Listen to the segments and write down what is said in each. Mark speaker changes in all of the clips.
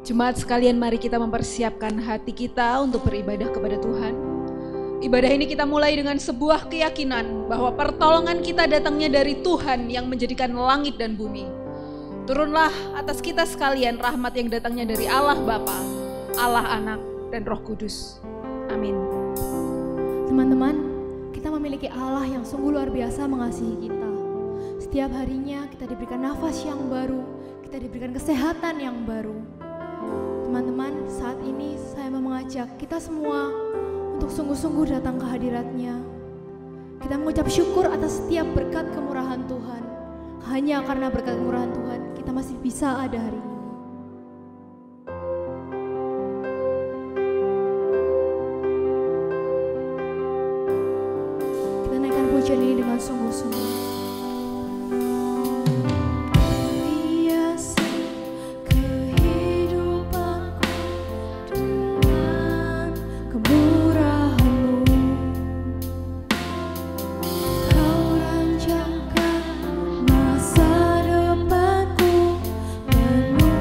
Speaker 1: Jemaat sekalian, mari kita mempersiapkan hati kita untuk beribadah kepada Tuhan. Ibadah ini kita mulai dengan sebuah keyakinan bahwa pertolongan kita datangnya dari Tuhan yang menjadikan langit dan bumi. Turunlah atas kita sekalian rahmat yang datangnya dari Allah Bapa, Allah Anak, dan Roh Kudus. Amin.
Speaker 2: Teman-teman, kita memiliki Allah yang sungguh luar biasa mengasihi kita. Setiap harinya kita diberikan nafas yang baru, kita diberikan kesehatan yang baru. Teman-teman, saat ini saya mau mengajak kita semua untuk sungguh-sungguh datang ke hadirat-Nya. Kita mengucap syukur atas setiap berkat kemurahan Tuhan. Hanya karena berkat kemurahan Tuhan, kita masih bisa ada hari ini. Kita naikkan pujian ini dengan sungguh-sungguh.
Speaker 3: Masa depanku penuh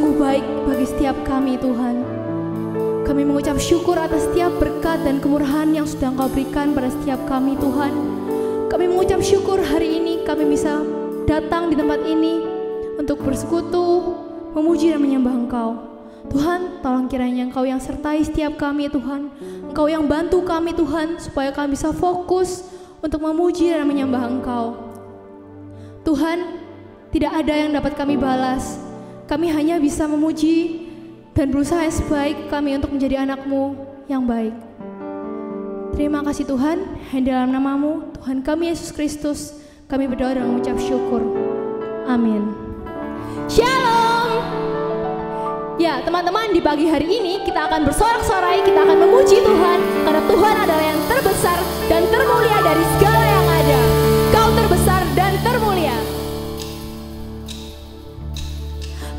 Speaker 2: sungguh baik bagi setiap kami Tuhan. Kami mengucap syukur atas setiap berkat dan kemurahan yang sudah Engkau berikan pada setiap kami Tuhan. Kami mengucap syukur hari ini kami bisa datang di tempat ini untuk bersekutu, memuji dan menyembah Engkau. Tuhan, tolong kiranya Engkau yang sertai setiap kami Tuhan. Engkau yang bantu kami Tuhan supaya kami bisa fokus untuk memuji dan menyembah Engkau. Tuhan, tidak ada yang dapat kami balas. Kami hanya bisa memuji dan berusaha sebaik kami untuk menjadi anak-Mu yang baik. Terima kasih Tuhan, hanya dalam nama-Mu, Tuhan kami Yesus Kristus, kami berdoa dan mengucap syukur. Amin. Shalom. Ya teman-teman, di pagi hari ini kita akan bersorak-sorai, kita akan memuji Tuhan, karena Tuhan adalah yang terbesar dan termulia dari segala yang ada. Kau terbesar dan termulia.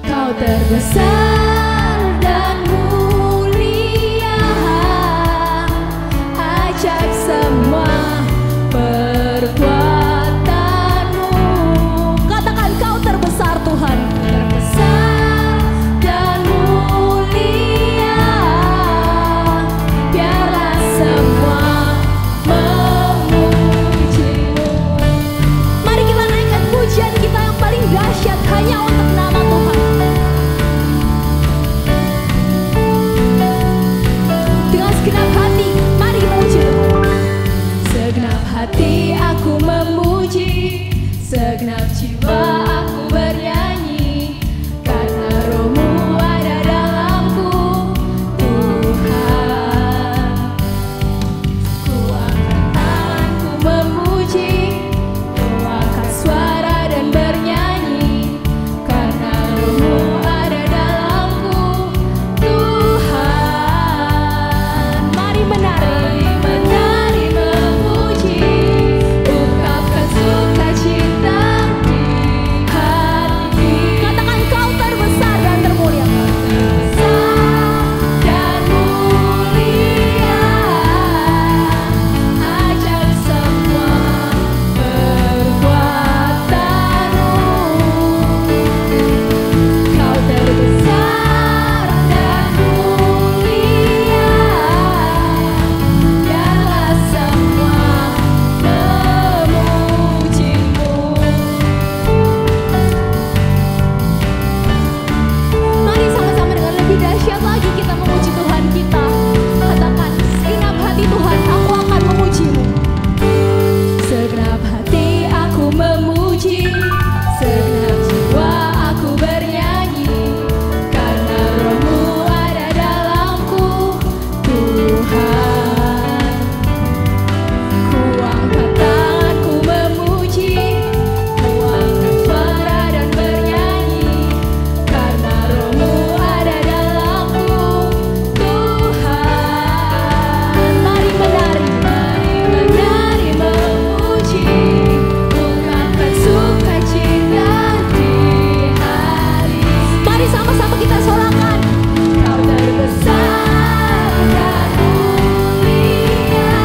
Speaker 2: Kau terbesar dan mulia, ajaib semua perbuatanmu. Katakan kau terbesar Tuhan. Terbesar dan mulia, biarlah semua memujimu. Mari kita naikkan pujian kita yang paling dahsyat hanya untuk nama Tuhan. Dengan segenap hati, mari kita puji Tuhan. Segenap hati aku memuji, segenap jiwa aku bernyanyi, karena Roh-Mu ada dalamku, Tuhan. Ku angkat tanganku memuji, ku angkat suara dan bernyanyi, karena Roh-Mu ada dalamku, Tuhan. Mari menari, menari memuji, ungkapkan sukacita di hati. Katakan kau terbesar dan termulia. Terbesar dan mulia, ajaib semua perbuatanmu. Kau terbesar dan mulia, biarlah semua memujimu. Mari sama-sama dengan lebih dahsyat lagi kita memuji Tuhan kita. Katakan, segenap hati Tuhan, aku akan memujimu. Segenap hati aku memuji, segenap jiwa aku bernyanyi, karena Roh-Mu ada dalamku, Tuhan. Ku angkat tanganku memuji, ku angkat suara dan bernyanyi, karena Roh-Mu ada dalamku, Tuhan. Mari menari, memuji, ungkapkan sukacita di hati. Mari sama-sama kita sorakan. Kau terbesar dan mulia,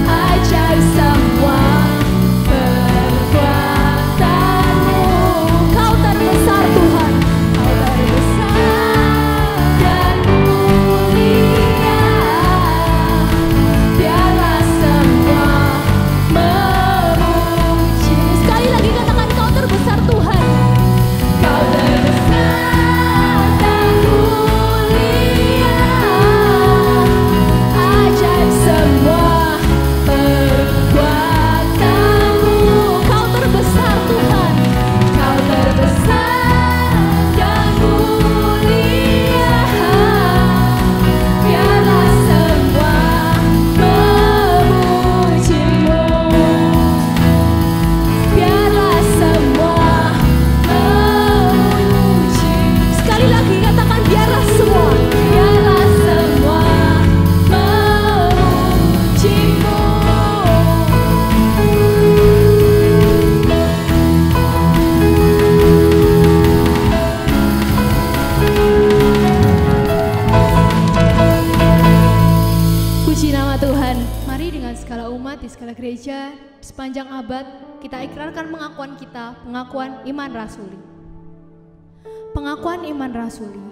Speaker 2: ajaib semua perbuatanmu. Kau terbesar Tuhan, kau terbesar dan mulia, biarlah semua memuji. Sekali lagi katakan kau terbesar Tuhan. Kau terbesar dan mulia, ajaib semua perbuatanmu. Kau terbesar Tuhan, kau terbesar dan mulia, biarlah semua memujimu. Biarlah semua memuji. Sekali lagi katakan biarlah semua memujimu. Puji nama Tuhan. Mari dengan segala umat di segala gereja sepanjang abad kita ikrarkan pengakuan kita, pengakuan iman rasuli. Pengakuan iman rasuli.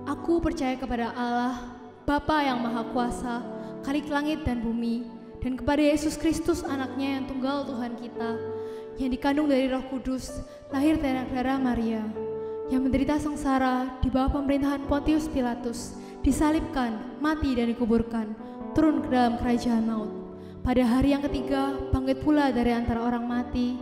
Speaker 2: Aku percaya kepada Allah, Bapa yang Maha Kuasa, Khalik langit dan bumi, dan kepada Yesus Kristus anaknya yang tunggal Tuhan kita, yang dikandung dari Roh Kudus, lahir dari darah Maria, yang menderita sengsara di bawah pemerintahan Pontius Pilatus, disalibkan, mati dan dikuburkan, turun ke dalam kerajaan maut. Pada hari yang ketiga, bangkit pula dari antara orang mati,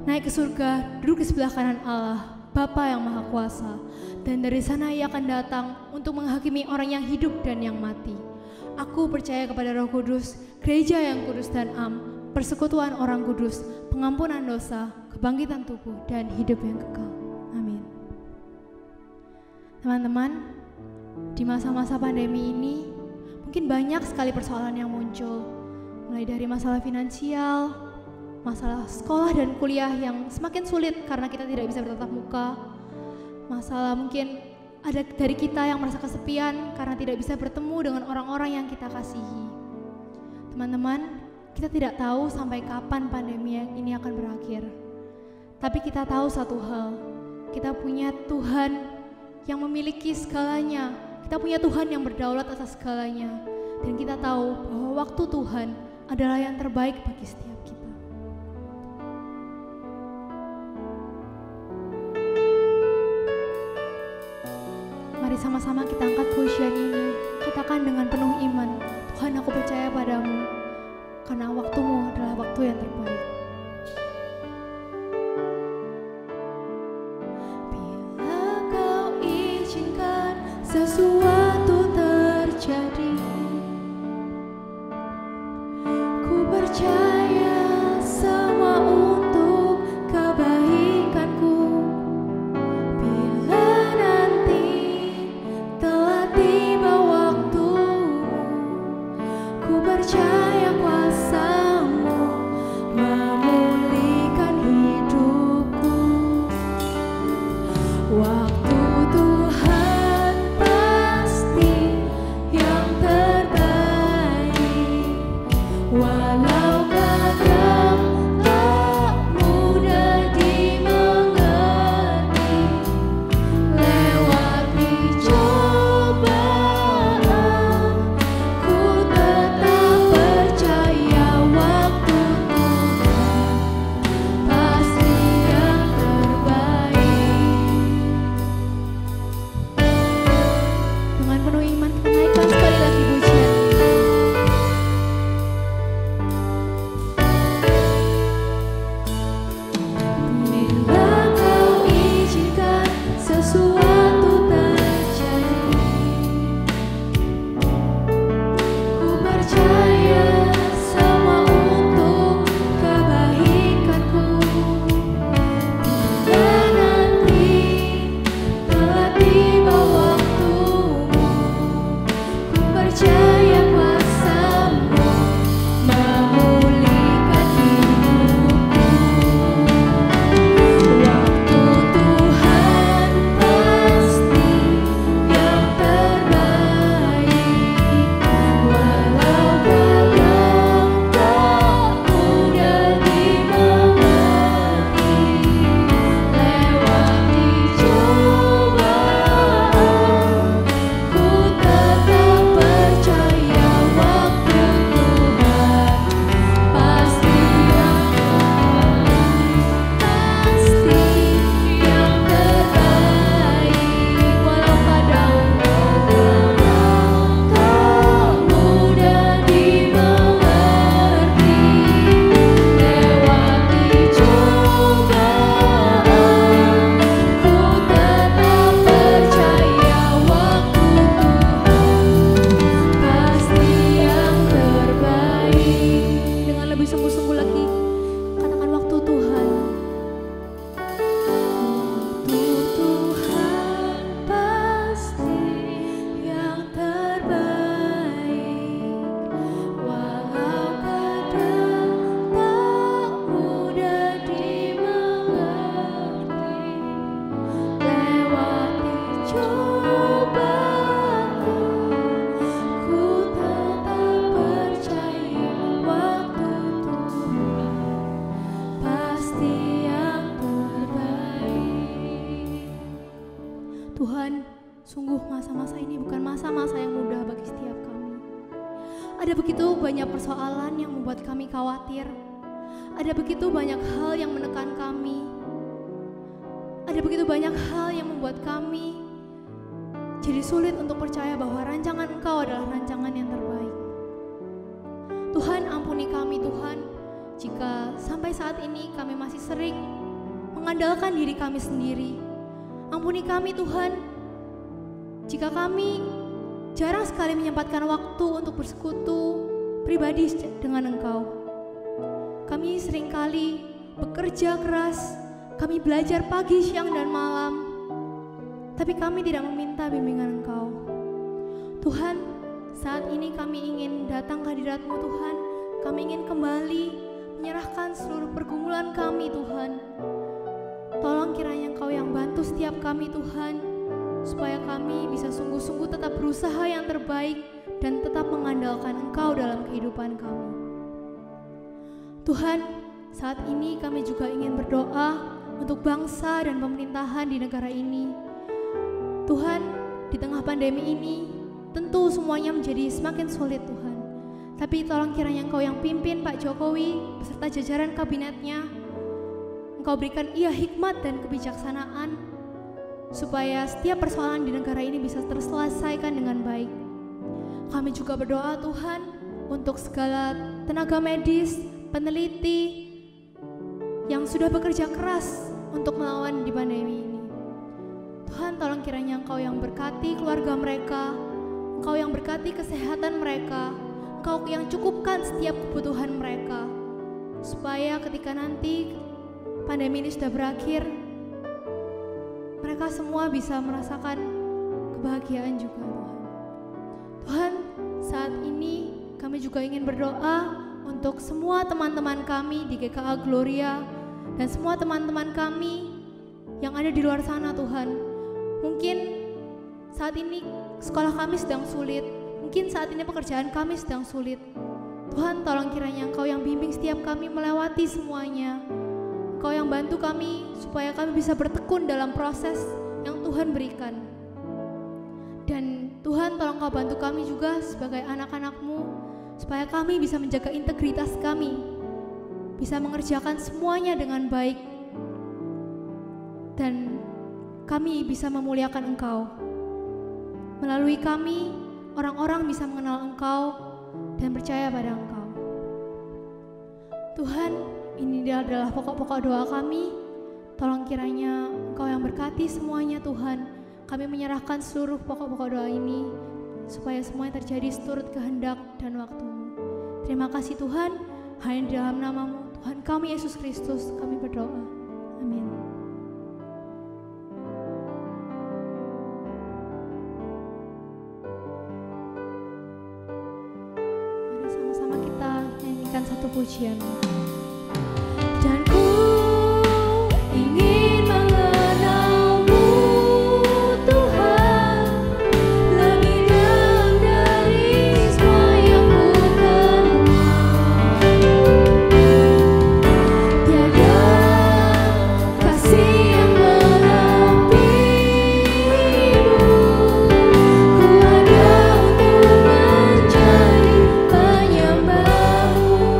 Speaker 2: naik ke surga, duduk di sebelah kanan Allah, Bapa yang Maha Kuasa, dan dari sana Ia akan datang untuk menghakimi orang yang hidup dan yang mati. Aku percaya kepada Roh Kudus, gereja yang kudus dan am, persekutuan orang kudus, pengampunan dosa, kebangkitan tubuh, dan hidup yang kekal. Amin. Teman-teman, di masa-masa pandemi ini, mungkin banyak sekali persoalan yang muncul, mulai dari masalah finansial, masalah sekolah dan kuliah yang semakin sulit karena kita tidak bisa bertatap muka. Masalah mungkin ada dari kita yang merasa kesepian karena tidak bisa bertemu dengan orang-orang yang kita kasihi. Teman-teman, kita tidak tahu sampai kapan pandemi ini akan berakhir. Tapi kita tahu satu hal, kita punya Tuhan yang memiliki segalanya. Kita punya Tuhan yang berdaulat atas segalanya. Dan kita tahu bahwa waktu Tuhan adalah yang terbaik bagi setiap kita. Mari sama-sama kita angkat pujian ini. Katakan dengan penuh iman, Tuhan, aku percaya padamu, karena waktumu adalah waktu yang terbaik. Bila kau izinkan sesuatu terjadi, ku percaya semua untuk kebaikanku. Bila nanti telah tiba waktumu, ku percaya kuasa-Mu memulihkan hidupku. Waktu Tuhan Tuhan, sungguh masa-masa ini bukan masa-masa yang mudah bagi setiap kami. Ada begitu banyak persoalan yang membuat kami khawatir. Ada begitu banyak hal yang menekan kami. Ada begitu banyak hal yang membuat kami jadi sulit untuk percaya bahwa rancangan Engkau adalah rancangan yang terbaik. Tuhan, ampuni kami Tuhan, jika sampai saat ini kami masih sering mengandalkan diri kami sendiri. Ampuni kami Tuhan, jika kami jarang sekali menyempatkan waktu untuk bersekutu pribadi dengan Engkau. Kami seringkali bekerja keras, kami belajar pagi, siang, dan malam, tapi kami tidak meminta bimbingan Engkau. Tuhan, saat ini kami ingin datang ke hadirat-Mu Tuhan. Kami ingin kembali menyerahkan seluruh pergumulan kami Tuhan. Tolong kiranya Engkau yang bantu setiap kami Tuhan, supaya kami bisa sungguh-sungguh tetap berusaha yang terbaik dan tetap mengandalkan Engkau dalam kehidupan kami. Tuhan, saat ini kami juga ingin berdoa untuk bangsa dan pemerintahan di negara ini. Tuhan, di tengah pandemi ini tentu semuanya menjadi semakin sulit Tuhan. Tapi tolong kiranya Engkau yang pimpin Pak Jokowi beserta jajaran kabinetnya. Engkau berikan ia hikmat dan kebijaksanaan supaya setiap persoalan di negara ini bisa terselesaikan dengan baik. Kami juga berdoa Tuhan untuk segala tenaga medis, peneliti yang sudah bekerja keras untuk melawan di pandemi ini. Tuhan, tolong kiranya Engkau yang berkati keluarga mereka, Engkau yang berkati kesehatan mereka, Engkau yang cukupkan setiap kebutuhan mereka, supaya ketika nanti pandemi ini sudah berakhir, mereka semua bisa merasakan kebahagiaan juga Tuhan. Tuhan, saat ini kami juga ingin berdoa untuk semua teman-teman kami di GKA Gloria dan semua teman-teman kami yang ada di luar sana Tuhan. Mungkin saat ini sekolah kami sedang sulit, mungkin saat ini pekerjaan kami sedang sulit. Tuhan, tolong kiranya Engkau yang bimbing setiap kami melewati semuanya. Engkau yang bantu kami supaya kami bisa bertekun dalam proses yang Tuhan berikan. Dan Tuhan, tolong Kau bantu kami juga sebagai anak-anak-Mu supaya kami bisa menjaga integritas kami, bisa mengerjakan semuanya dengan baik, dan kami bisa memuliakan Engkau. Melalui kami, orang-orang bisa mengenal Engkau dan percaya pada Engkau. Tuhan, ini adalah pokok-pokok doa kami. Tolong kiranya Engkau yang berkati semuanya Tuhan. Kami menyerahkan seluruh pokok-pokok doa ini supaya semuanya terjadi seturut kehendak dan waktu-Mu. Terima kasih Tuhan, hanya di dalam nama-Mu Tuhan kami Yesus Kristus kami berdoa. Amin. Mari sama-sama kita nyanyikan satu pujian. Dan ku ingin mengenal-Mu Tuhan, lebih dalam dari semua yang ku kenal. Tiada kasih yang melebihi-Mu, ku ada untuk menjadi penyembah-Mu.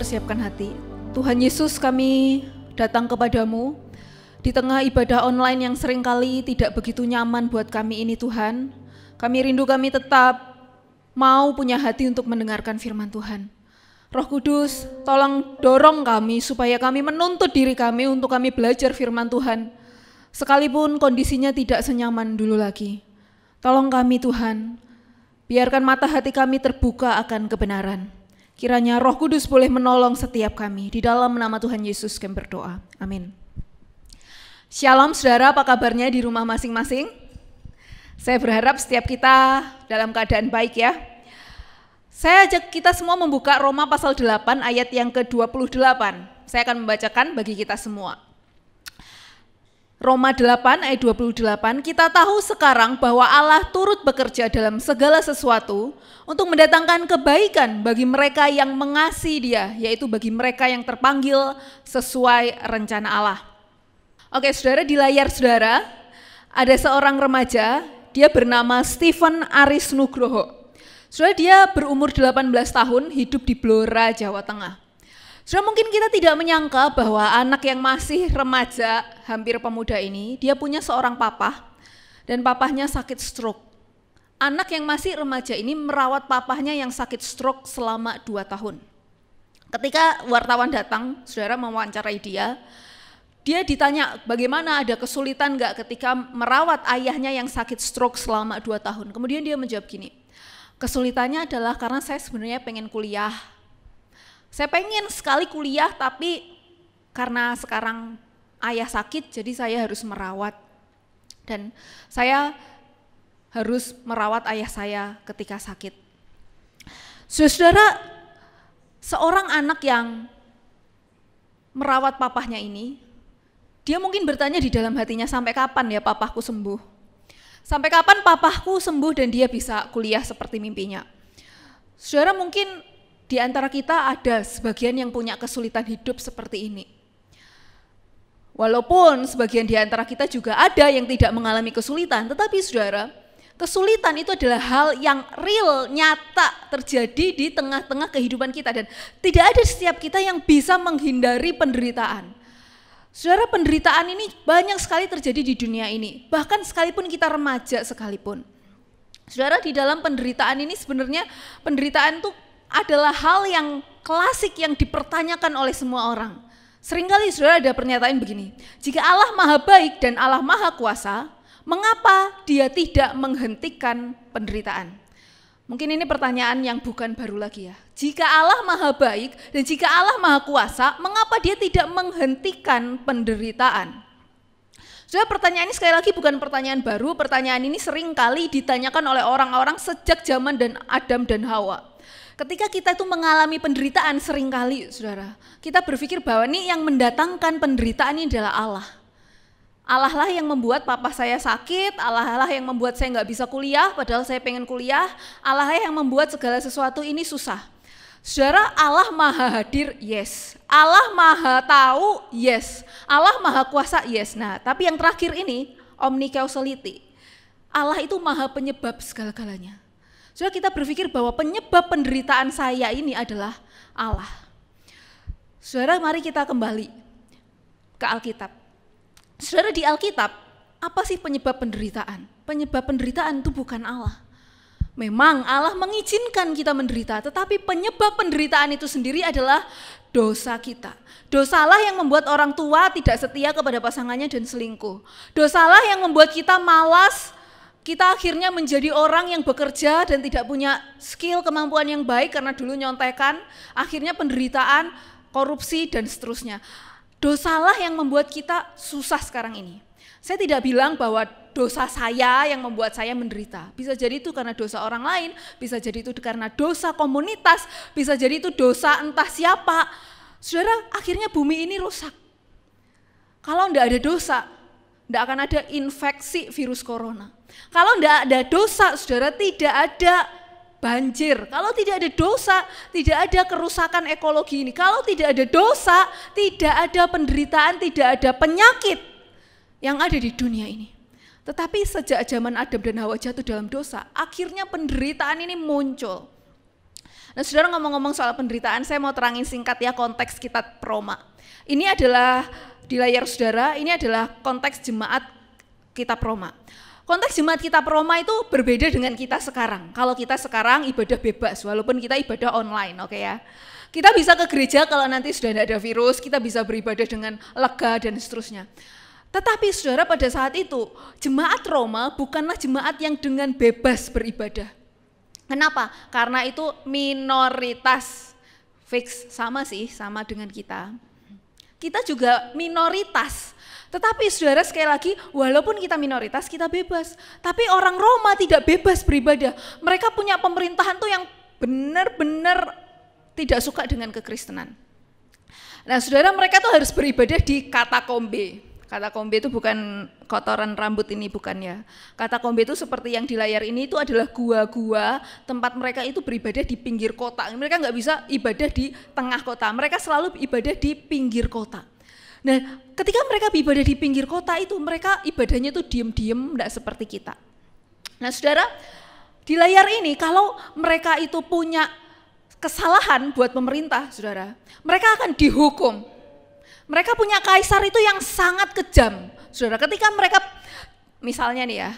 Speaker 1: mempersiapkan hati. Tuhan Yesus, kami datang kepadamu di tengah ibadah online yang seringkali tidak begitu nyaman buat kami ini Tuhan. Kami rindu kami tetap mau punya hati untuk mendengarkan firman Tuhan. Roh Kudus, tolong dorong kami supaya kami menuntut diri kami untuk kami belajar firman Tuhan. Sekalipun kondisinya tidak senyaman dulu lagi. Tolong kami Tuhan, biarkan mata hati kami terbuka akan kebenaran. Kiranya Roh Kudus boleh menolong setiap kami. Di dalam nama Tuhan Yesus kami berdoa. Amin. Shalom saudara, apa kabarnya di rumah masing-masing? Saya berharap setiap kita dalam keadaan baik ya. Saya ajak kita semua membuka Roma pasal 8 ayat yang ke-28. Saya akan membacakan bagi kita semua. Roma 8 ayat 28, kita tahu sekarang bahwa Allah turut bekerja dalam segala sesuatu untuk mendatangkan kebaikan bagi mereka yang mengasihi Dia, yaitu bagi mereka yang terpanggil sesuai rencana Allah. Oke saudara, di layar saudara ada seorang remaja, dia bernama Stephen Aris Nugroho. Saudara, dia berumur 18 tahun, hidup di Blora, Jawa Tengah. Saudara, mungkin kita tidak menyangka bahwa anak yang masih remaja, hampir pemuda ini, dia punya seorang papa dan papahnya sakit stroke. Anak yang masih remaja ini merawat papahnya yang sakit stroke selama 2 tahun. Ketika wartawan datang, saudara mewawancarai dia ditanya bagaimana, ada kesulitan enggak ketika merawat ayahnya yang sakit stroke selama 2 tahun. Kemudian dia menjawab gini, kesulitannya adalah karena saya sebenarnya pengen kuliah. Saya pengen sekali kuliah, tapi karena sekarang ayah sakit, jadi saya harus merawat. Dan saya harus merawat ayah saya ketika sakit. Saudara, seorang anak yang merawat papahnya ini, dia mungkin bertanya di dalam hatinya, sampai kapan ya papahku sembuh? Sampai kapan papahku sembuh dan dia bisa kuliah seperti mimpinya? Saudara, mungkin di antara kita ada sebagian yang punya kesulitan hidup seperti ini. Walaupun sebagian di antara kita juga ada yang tidak mengalami kesulitan, tetapi saudara, kesulitan itu adalah hal yang real, nyata terjadi di tengah-tengah kehidupan kita, dan tidak ada setiap kita yang bisa menghindari penderitaan. Saudara, penderitaan ini banyak sekali terjadi di dunia ini, bahkan sekalipun kita remaja sekalipun. Saudara, di dalam penderitaan ini sebenarnya penderitaan itu adalah hal yang klasik yang dipertanyakan oleh semua orang. Seringkali saudara ada pernyataan begini, jika Allah Maha Baik dan Allah Maha Kuasa, mengapa Dia tidak menghentikan penderitaan? Mungkin ini pertanyaan yang bukan baru lagi ya. Jika Allah Maha Baik dan jika Allah Maha Kuasa, mengapa Dia tidak menghentikan penderitaan? Saudara, pertanyaan ini sekali lagi bukan pertanyaan baru, pertanyaan ini seringkali ditanyakan oleh orang-orang sejak zaman dan Adam dan Hawa. Ketika kita itu mengalami penderitaan seringkali saudara, kita berpikir bahwa ini yang mendatangkan penderitaan ini adalah Allah. Allah lah yang membuat papa saya sakit, Allah lah yang membuat saya nggak bisa kuliah padahal saya pengen kuliah, Allah lah yang membuat segala sesuatu ini susah. Saudara, Allah Maha Hadir, yes. Allah Maha Tahu, yes. Allah Maha Kuasa, yes. Nah, tapi yang terakhir ini, omnicausality. Allah itu Maha Penyebab segala-galanya. Saudara, kita berpikir bahwa penyebab penderitaan saya ini adalah Allah. Saudara, mari kita kembali ke Alkitab. Saudara, di Alkitab, apa sih penyebab penderitaan? Penyebab penderitaan itu bukan Allah. Memang Allah mengizinkan kita menderita, tetapi penyebab penderitaan itu sendiri adalah dosa kita. Dosalah yang membuat orang tua tidak setia kepada pasangannya dan selingkuh. Dosalah yang membuat kita malas, kita akhirnya menjadi orang yang bekerja dan tidak punya skill, kemampuan yang baik karena dulu nyontekan, akhirnya penderitaan, korupsi, dan seterusnya. Dosalah yang membuat kita susah sekarang ini. Saya tidak bilang bahwa dosa saya yang membuat saya menderita. Bisa jadi itu karena dosa orang lain, bisa jadi itu karena dosa komunitas, bisa jadi itu dosa entah siapa. Saudara, akhirnya bumi ini rusak. Kalau enggak ada dosa, enggak akan ada infeksi virus corona. Kalau tidak ada dosa, saudara, tidak ada banjir. Kalau tidak ada dosa, tidak ada kerusakan ekologi ini. Kalau tidak ada dosa, tidak ada penderitaan, tidak ada penyakit yang ada di dunia ini. Tetapi sejak zaman Adam dan Hawa jatuh dalam dosa, akhirnya penderitaan ini muncul. Nah saudara, ngomong-ngomong soal penderitaan, saya mau terangin singkat ya konteks kitab Roma. Ini adalah di layar saudara, ini adalah konteks jemaat kitab Roma. Konteks jemaat kitab Roma itu berbeda dengan kita sekarang. Kalau kita sekarang ibadah bebas, walaupun kita ibadah online, oke ya. Kita bisa ke gereja kalau nanti sudah tidak ada virus, kita bisa beribadah dengan lega dan seterusnya. Tetapi saudara, pada saat itu jemaat Roma bukanlah jemaat yang dengan bebas beribadah. Kenapa? Karena itu minoritas. Fix, sama dengan kita. Kita juga minoritas. Tetapi saudara, sekali lagi, walaupun kita minoritas, kita bebas. Tapi orang Roma tidak bebas beribadah. Mereka punya pemerintahan tuh yang benar-benar tidak suka dengan kekristenan. Nah saudara, mereka tuh harus beribadah di katakombe. Katakombe itu bukan kotoran rambut ini, bukan ya. Katakombe itu seperti yang di layar ini, itu adalah gua-gua tempat mereka itu beribadah di pinggir kota. Mereka nggak bisa ibadah di tengah kota, mereka selalu ibadah di pinggir kota. Nah ketika mereka beribadah di pinggir kota itu, mereka ibadahnya itu diem-diem, nggak seperti kita. Nah saudara, di layar ini kalau mereka itu punya kesalahan buat pemerintah, saudara, mereka akan dihukum. Mereka punya kaisar itu yang sangat kejam, saudara. Ketika mereka, misalnya nih ya,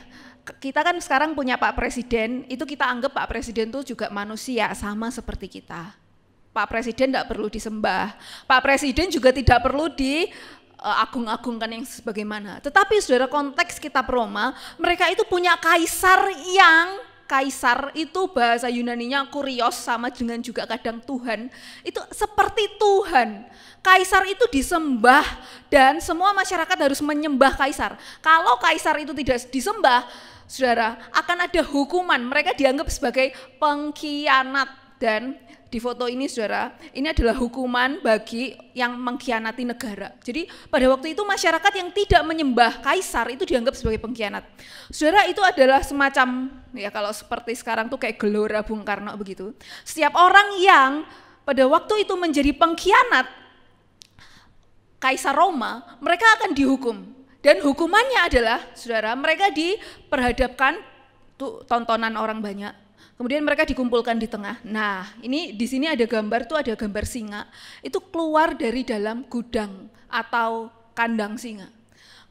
Speaker 1: kita kan sekarang punya Pak Presiden, itu kita anggap Pak Presiden itu juga manusia, sama seperti kita. Pak Presiden tidak perlu disembah, Pak Presiden juga tidak perlu diagung-agungkan yang sebagaimana. Tetapi saudara, konteks kitab Roma, mereka itu punya kaisar yang, kaisar itu bahasa Yunaninya kurios, sama dengan juga kadang Tuhan, itu seperti Tuhan. Kaisar itu disembah dan semua masyarakat harus menyembah kaisar. Kalau kaisar itu tidak disembah, saudara, akan ada hukuman. Mereka dianggap sebagai pengkhianat. Dan di foto ini saudara, ini adalah hukuman bagi yang mengkhianati negara. Jadi pada waktu itu masyarakat yang tidak menyembah kaisar itu dianggap sebagai pengkhianat. Saudara, itu adalah semacam, ya kalau seperti sekarang tuh kayak Gelora Bung Karno begitu. Setiap orang yang pada waktu itu menjadi pengkhianat Kaisar Roma, mereka akan dihukum. Dan hukumannya adalah, saudara, mereka diperhadapkan tuh tontonan orang banyak. Kemudian mereka dikumpulkan di tengah. Nah, ini di sini ada gambar, tuh ada gambar singa. Itu keluar dari dalam gudang atau kandang singa.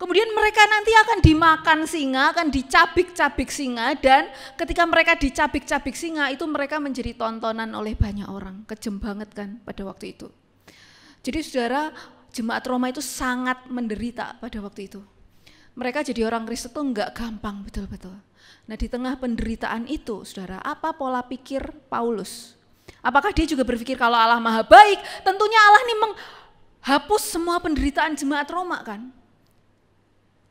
Speaker 1: Kemudian mereka nanti akan dimakan singa, akan dicabik-cabik singa, dan ketika mereka dicabik-cabik singa itu mereka menjadi tontonan oleh banyak orang. Kejam banget kan pada waktu itu. Jadi saudara, jemaat Roma itu sangat menderita pada waktu itu. Mereka jadi orang Kristen itu enggak gampang betul-betul. Nah di tengah penderitaan itu, saudara, apa pola pikir Paulus? Apakah dia juga berpikir kalau Allah maha baik? Tentunya Allah ini menghapus semua penderitaan jemaat Roma kan?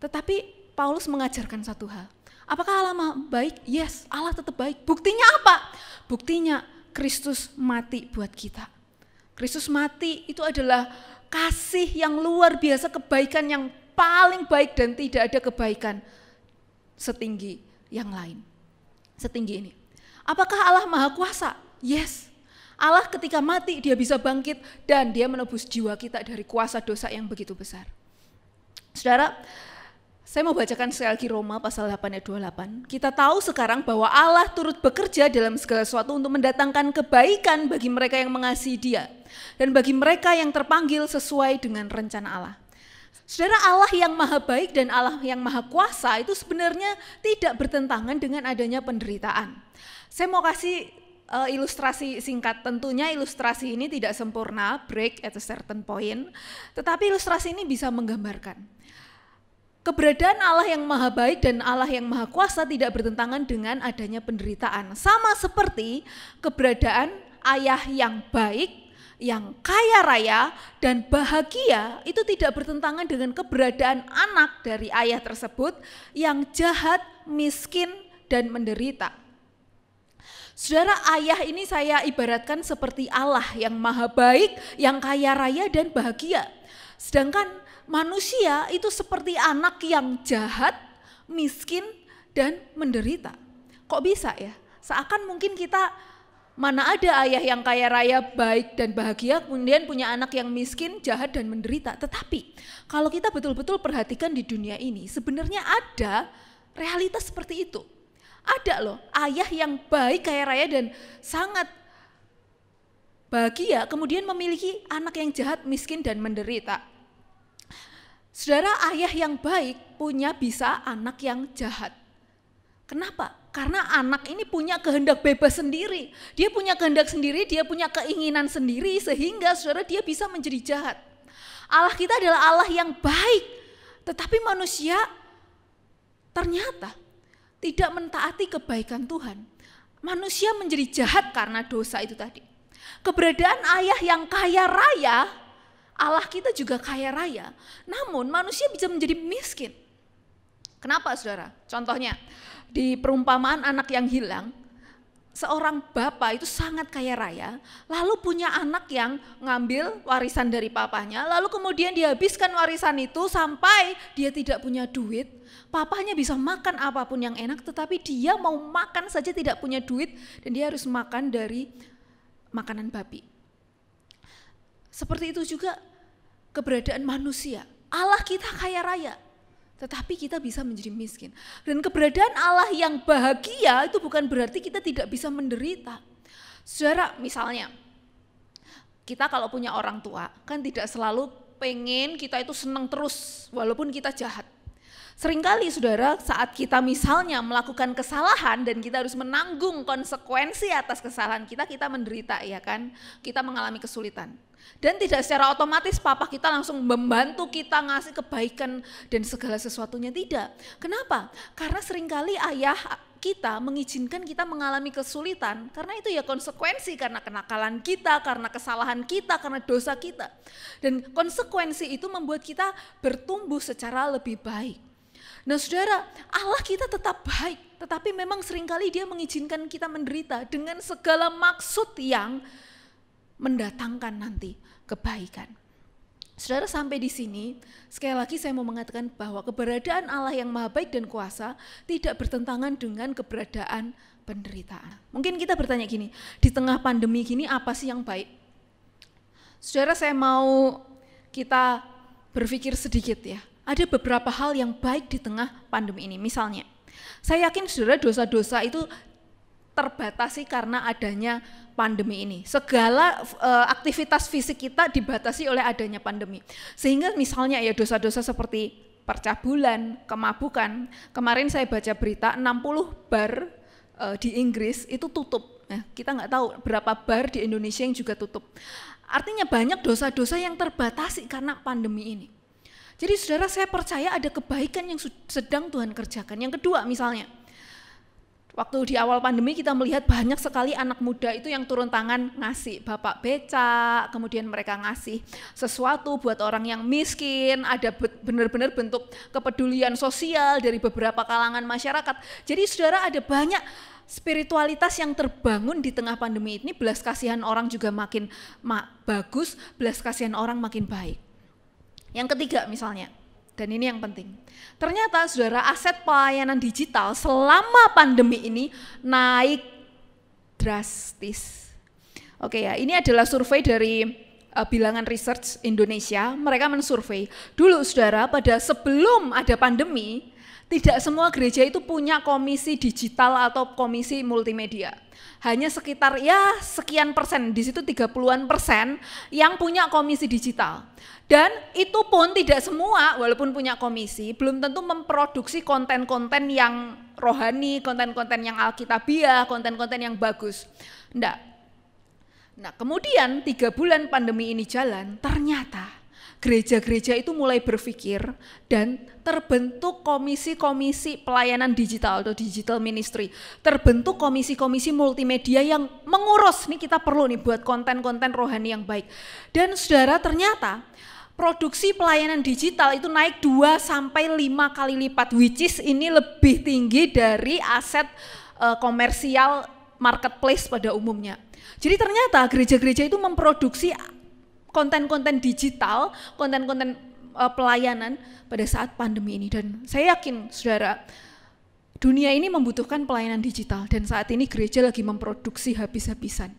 Speaker 1: Tetapi Paulus mengajarkan satu hal. Apakah Allah maha baik? Yes, Allah tetap baik. Buktinya apa? Buktinya Kristus mati buat kita. Kristus mati itu adalah kasih yang luar biasa, kebaikan yang paling baik, dan tidak ada kebaikan setinggi yang lain, setinggi ini. Apakah Allah maha kuasa? Yes. Allah ketika mati dia bisa bangkit dan dia menebus jiwa kita dari kuasa dosa yang begitu besar. Saudara, saya mau bacakan sekali lagi Roma pasal 8 ayat 28. Kita tahu sekarang bahwa Allah turut bekerja dalam segala sesuatu untuk mendatangkan kebaikan bagi mereka yang mengasihi Dia dan bagi mereka yang terpanggil sesuai dengan rencana Allah. Saudara, Allah yang maha baik dan Allah yang maha kuasa itu sebenarnya tidak bertentangan dengan adanya penderitaan. Saya mau kasih ilustrasi singkat. Tentunya ilustrasi ini tidak sempurna, break at a certain point, tetapi ilustrasi ini bisa menggambarkan keberadaan Allah yang maha baik dan Allah yang maha kuasa tidak bertentangan dengan adanya penderitaan. Sama seperti keberadaan ayah yang baik, yang kaya raya dan bahagia itu tidak bertentangan dengan keberadaan anak dari ayah tersebut yang jahat, miskin, dan menderita. Saudara, ayah ini saya ibaratkan seperti Allah yang maha baik, yang kaya raya dan bahagia. Sedangkan manusia itu seperti anak yang jahat, miskin, dan menderita. Kok bisa ya? Seakan mungkin kita, mana ada ayah yang kaya raya, baik dan bahagia, kemudian punya anak yang miskin, jahat dan menderita. Tetapi kalau kita betul-betul perhatikan di dunia ini, sebenarnya ada realitas seperti itu. Ada loh ayah yang baik, kaya raya dan sangat bahagia kemudian memiliki anak yang jahat, miskin, dan menderita. Saudara, ayah yang baik punya bisa anak yang jahat. Kenapa? Karena anak ini punya kehendak bebas sendiri. Dia punya kehendak sendiri, dia punya keinginan sendiri, sehingga saudara dia bisa menjadi jahat. Allah kita adalah Allah yang baik, tetapi manusia ternyata tidak mentaati kebaikan Tuhan. Manusia menjadi jahat karena dosa itu tadi. Keberadaan ayah yang kaya raya, Allah kita juga kaya raya, namun manusia bisa menjadi miskin. Kenapa saudara? Contohnya, di perumpamaan anak yang hilang, seorang bapak itu sangat kaya raya, lalu punya anak yang ngambil warisan dari papanya, lalu kemudian dihabiskan warisan itu sampai dia tidak punya duit. Papanya bisa makan apapun yang enak, tetapi dia mau makan saja tidak punya duit, dan dia harus makan dari makanan babi. Seperti itu juga keberadaan manusia. Allah kita kaya raya, tetapi kita bisa menjadi miskin. Dan keberadaan Allah yang bahagia itu bukan berarti kita tidak bisa menderita. Saudara, misalnya kita kalau punya orang tua kan tidak selalu pengen kita itu senang terus walaupun kita jahat. Seringkali saudara, saat kita misalnya melakukan kesalahan dan kita harus menanggung konsekuensi atas kesalahan kita, kita menderita, ya kan? Kita mengalami kesulitan. Dan tidak secara otomatis papa kita langsung membantu kita ngasih kebaikan dan segala sesuatunya, tidak. Kenapa? Karena seringkali ayah kita mengizinkan kita mengalami kesulitan, karena itu ya konsekuensi, karena kenakalan kita, karena kesalahan kita, karena dosa kita. Dan konsekuensi itu membuat kita bertumbuh secara lebih baik. Nah saudara, Allah kita tetap baik, tetapi memang seringkali dia mengizinkan kita menderita dengan segala maksud yang mendatangkan nanti kebaikan. Saudara, sampai di sini, sekali lagi saya mau mengatakan bahwa keberadaan Allah yang maha baik dan kuasa tidak bertentangan dengan keberadaan penderitaan. Mungkin kita bertanya gini, di tengah pandemi gini apa sih yang baik? Saudara, saya mau kita berpikir sedikit ya. Ada beberapa hal yang baik di tengah pandemi ini. Misalnya, saya yakin saudara dosa-dosa itu terbatasi karena adanya pandemi ini. Segala aktivitas fisik kita dibatasi oleh adanya pandemi. Sehingga misalnya ya dosa-dosa seperti percabulan, kemabukan. Kemarin saya baca berita 60 bar di Inggris itu tutup. Nah, kita nggak tahu berapa bar di Indonesia yang juga tutup. Artinya banyak dosa-dosa yang terbatasi karena pandemi ini. Jadi saudara, saya percaya ada kebaikan yang sedang Tuhan kerjakan. Yang kedua misalnya, waktu di awal pandemi kita melihat banyak sekali anak muda itu yang turun tangan ngasih bapak becak, kemudian mereka ngasih sesuatu buat orang yang miskin, ada benar-benar bentuk kepedulian sosial dari beberapa kalangan masyarakat. Jadi saudara, ada banyak spiritualitas yang terbangun di tengah pandemi ini. Belas kasihan orang juga makin bagus, belas kasihan orang makin baik. Yang ketiga misalnya, dan ini yang penting, ternyata saudara, aset pelayanan digital selama pandemi ini naik drastis. Oke ya, ini adalah survei dari Bilangan Research Indonesia. Mereka mensurvei dulu saudara, pada sebelum ada pandemi, tidak semua gereja itu punya komisi digital atau komisi multimedia. Hanya sekitar ya sekian persen, di situ 30-an% yang punya komisi digital. Dan itu pun tidak semua, walaupun punya komisi, belum tentu memproduksi konten-konten yang rohani, konten-konten yang alkitabiah, konten-konten yang bagus. Enggak. Nah kemudian 3 bulan pandemi ini jalan, ternyata gereja-gereja itu mulai berpikir dan terbentuk komisi-komisi pelayanan digital atau digital ministry. Terbentuk komisi-komisi multimedia yang mengurus, nih kita perlu nih buat konten-konten rohani yang baik. Dan saudara, ternyata produksi pelayanan digital itu naik 2-5 kali lipat, which is ini lebih tinggi dari aset komersial marketplace pada umumnya. Jadi ternyata gereja-gereja itu memproduksi konten-konten digital, konten-konten pelayanan pada saat pandemi ini. Dan saya yakin saudara, dunia ini membutuhkan pelayanan digital dan saat ini gereja lagi memproduksi habis-habisan.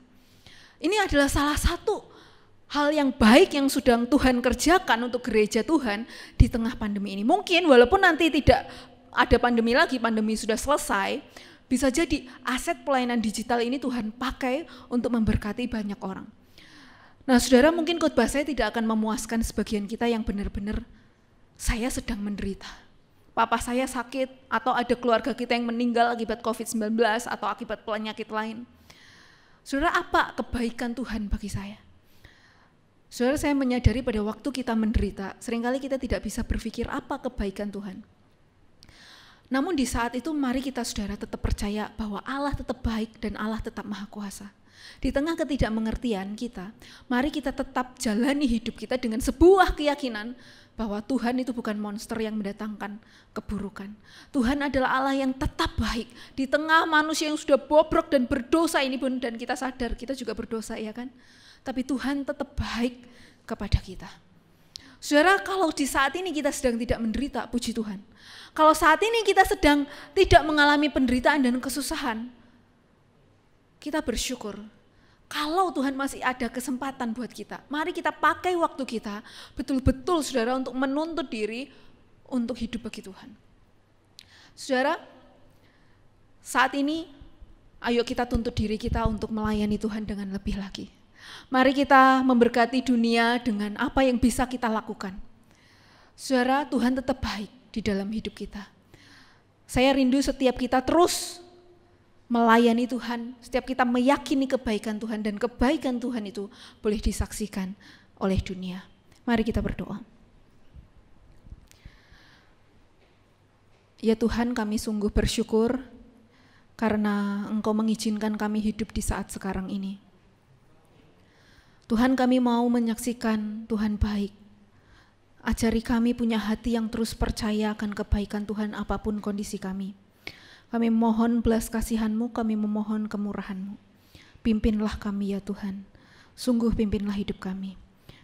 Speaker 1: Ini adalah salah satu hal yang baik yang sedang Tuhan kerjakan untuk gereja Tuhan di tengah pandemi ini. Mungkin walaupun nanti tidak ada pandemi lagi, pandemi sudah selesai, bisa jadi aset pelayanan digital ini Tuhan pakai untuk memberkati banyak orang. Nah saudara, mungkin khotbah saya tidak akan memuaskan sebagian kita yang benar-benar saya sedang menderita. Papa saya sakit, atau ada keluarga kita yang meninggal akibat COVID-19 atau akibat penyakit lain. Saudara, apa kebaikan Tuhan bagi saya? Saudara, saya menyadari pada waktu kita menderita, seringkali kita tidak bisa berpikir apa kebaikan Tuhan. Namun di saat itu mari kita saudara tetap percaya bahwa Allah tetap baik dan Allah tetap maha kuasa. Di tengah ketidakmengertian kita, mari kita tetap jalani hidup kita dengan sebuah keyakinan bahwa Tuhan itu bukan monster yang mendatangkan keburukan. Tuhan adalah Allah yang tetap baik. Di tengah manusia yang sudah bobrok dan berdosa ini pun, dan kita sadar kita juga berdosa ya kan. Tapi Tuhan tetap baik kepada kita. Saudara, kalau di saat ini kita sedang tidak menderita, puji Tuhan. Kalau saat ini kita sedang tidak mengalami penderitaan dan kesusahan, kita bersyukur. Kalau Tuhan masih ada kesempatan buat kita, mari kita pakai waktu kita betul-betul saudara untuk menuntut diri untuk hidup bagi Tuhan. Saudara, saat ini ayo kita tuntut diri kita untuk melayani Tuhan dengan lebih lagi. Mari kita memberkati dunia dengan apa yang bisa kita lakukan. Saudara, Tuhan tetap baik di dalam hidup kita. Saya rindu setiap kita terus melayani Tuhan, setiap kita meyakini kebaikan Tuhan, dan kebaikan Tuhan itu boleh disaksikan oleh dunia. Mari kita berdoa. Ya Tuhan, kami sungguh bersyukur karena Engkau mengizinkan kami hidup di saat sekarang ini. Tuhan, kami mau menyaksikan Tuhan baik. Ajari kami punya hati yang terus percaya akan kebaikan Tuhan apapun kondisi kami. Kami mohon belas kasihan-Mu, kami memohon kemurahan-Mu. Pimpinlah kami ya Tuhan, sungguh pimpinlah hidup kami.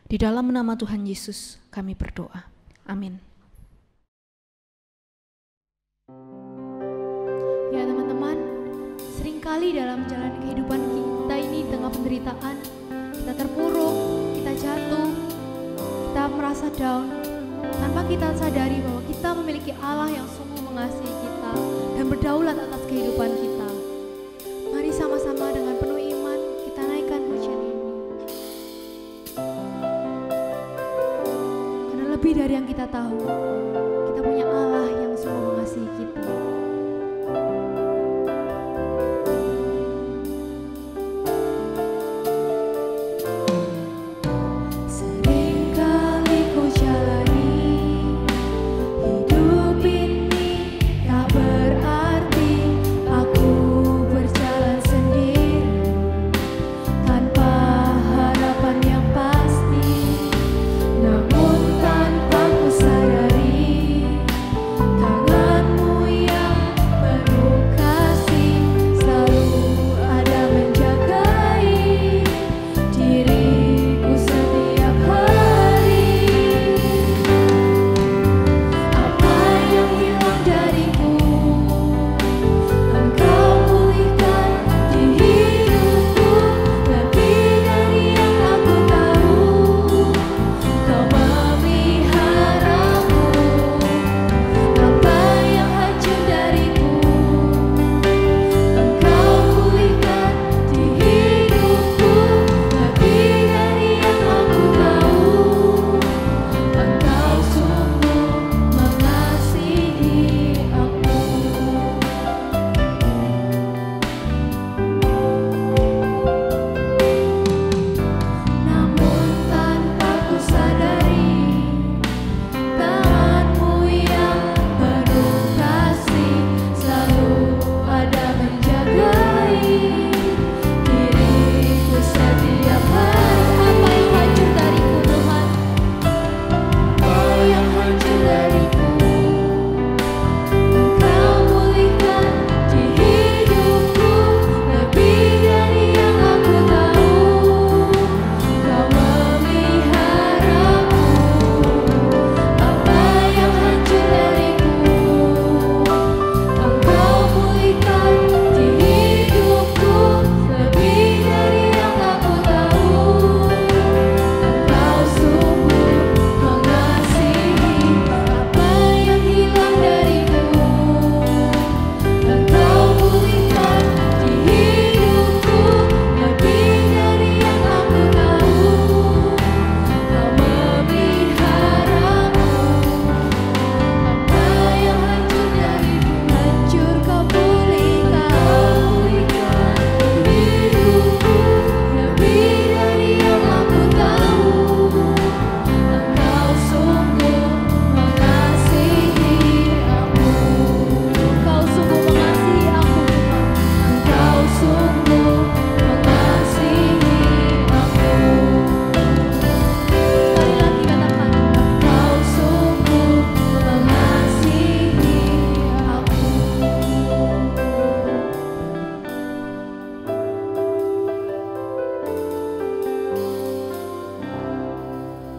Speaker 1: Di dalam nama Tuhan Yesus kami berdoa. Amin.
Speaker 2: Ya teman-teman, seringkali dalam jalan kehidupan kita ini di tengah penderitaan, kita terpuruk, kita jatuh, kita merasa down, tanpa kita sadari bahwa kita memiliki Allah yang sungguh mengasihi kita dan berdaulat atas kehidupan kita. Mari sama-sama dengan penuh iman kita naikkan pujian ini. Karena lebih dari yang kita tahu, kita punya Allah yang sungguh mengasihi kita.
Speaker 3: Namun tanpa ku sadari, tanganmu yang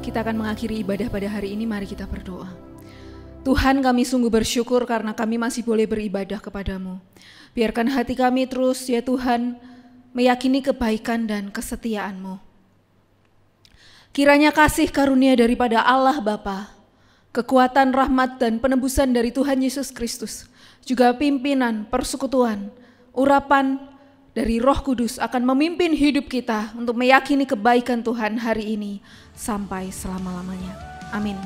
Speaker 1: kita akan mengakhiri ibadah pada hari ini. Mari kita berdoa. Tuhan, kami sungguh bersyukur karena kami masih boleh beribadah kepadamu. Biarkan hati kami terus, ya Tuhan, meyakini kebaikan dan kesetiaan-Mu. Kiranya kasih karunia daripada Allah Bapa, kekuatan, rahmat, dan penebusan dari Tuhan Yesus Kristus, juga pimpinan, persekutuan, urapan dari Roh Kudus akan memimpin hidup kita untuk meyakini kebaikan Tuhan hari ini sampai selama-lamanya. Amin.